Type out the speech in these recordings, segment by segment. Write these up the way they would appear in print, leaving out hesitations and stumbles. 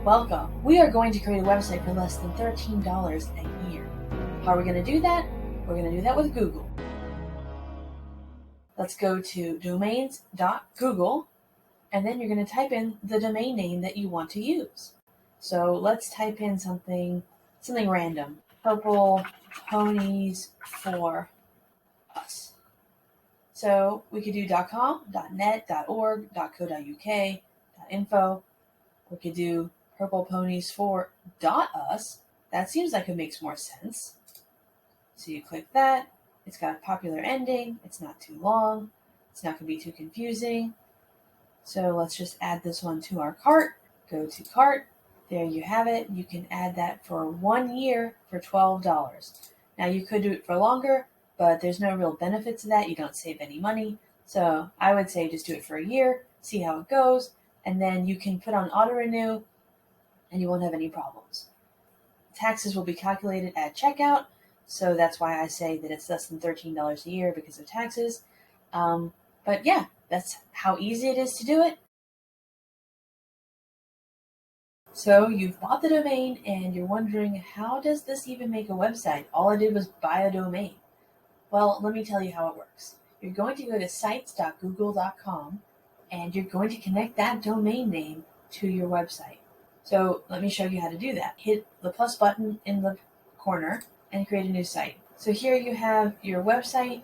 Welcome. We are going to create a website for less than $13 a year. How are we going to do that? We're going to do that with Google. Let's go to Domains.google, and then you're going to type in the domain name that you want to use. So let's type in something random. Purple ponies for us. So we could do .com, .net, .org, .co.uk, .info. We could do purple ponies for .us. That seems like it makes more sense. So you click that. It's got a popular ending. It's not too long. It's not going to be too confusing. So let's just add this one to our cart. Go to cart. There you have it. You can add that for 1 year for $12. Now you could do it for longer, but there's no real benefit to that. You don't save any money. So I would say just do it for a year, see how it goes, and then you can put on auto renew and you won't have any problems. Taxes will be calculated at checkout. So that's why I say that it's less than $13 a year because of taxes. But yeah, that's how easy it is to do it. So you've bought the domain and you're wondering, how does this even make a website? All I did was buy a domain. Well, let me tell you how it works. You're going to go to sites.google.com and you're going to connect that domain name to your website. So let me show you how to do that. Hit the plus button in the corner and create a new site. So here you have your website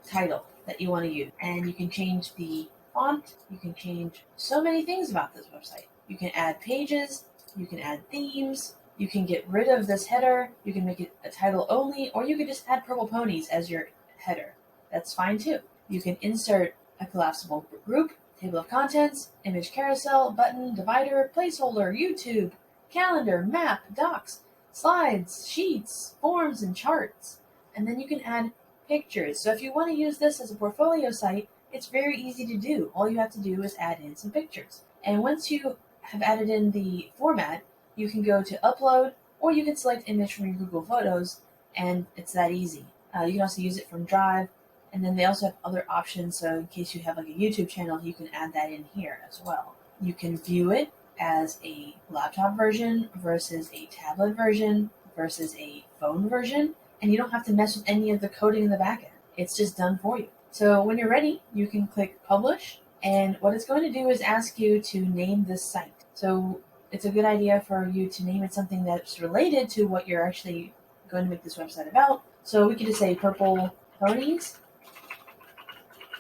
title that you want to use, and you can change the font. You can change so many things about this website. You can add pages, you can add themes, you can get rid of this header, you can make it a title only, or you could just add purple ponies as your header. That's fine too. You can insert a collapsible group, table of contents, image carousel, button, divider, placeholder, YouTube, calendar, map, docs, slides, sheets, forms, and charts. And then you can add pictures. So if you want to use this as a portfolio site, it's very easy to do. All you have to do is add in some pictures. And once you have added in the format, you can go to upload, or you can select image from your Google Photos, and it's that easy. You can also use it from Drive, and then they also have other options. So in case you have like a YouTube channel, you can add that in here as well. You can view it as a laptop version versus a tablet version versus a phone version, and you don't have to mess with any of the coding in the backend. It's just done for you. So when you're ready, you can click publish, and what it's going to do is ask you to name this site. So it's a good idea for you to name it something that's related to what you're actually going to make this website about. So we could just say purple ponies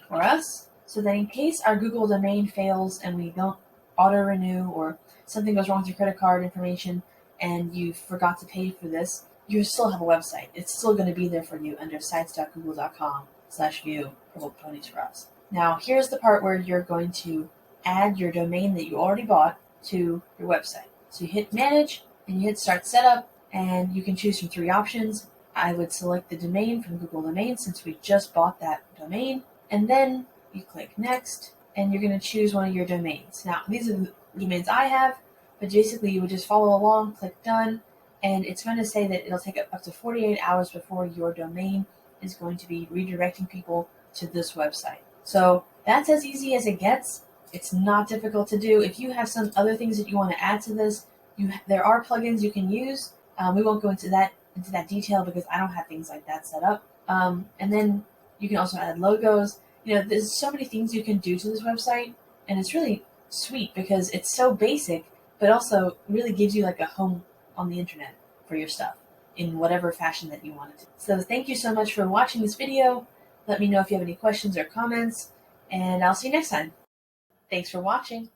for us, so that in case our Google domain fails and we don't auto renew, or something goes wrong with your credit card information and you forgot to pay for this, you still have a website. It's still going to be there for you under sites.google.com/view purple ponies for us. Now here's the part where you're going to add your domain that you already bought to your website. So you hit manage and you hit start setup, and you can choose from 3 options. I would select the domain from Google Domains since we just bought that domain, and then you click next and you're going to choose one of your domains. Now these are the domains I have, but basically you would just follow along, click done, and it's going to say that it'll take up to 48 hours before your domain is going to be redirecting people to this website. So that's as easy as it gets. It's not difficult to do. If you have some other things that you want to add to this, there are plugins you can use. We won't go into that detail because I don't have things like that set up. And then you can also add logos. There's so many things you can do to this website, and it's really sweet because it's so basic, but also really gives you like a home on the internet for your stuff in whatever fashion that you want it to. So thank you so much for watching this video. Let me know if you have any questions or comments, and I'll see you next time. Thanks for watching.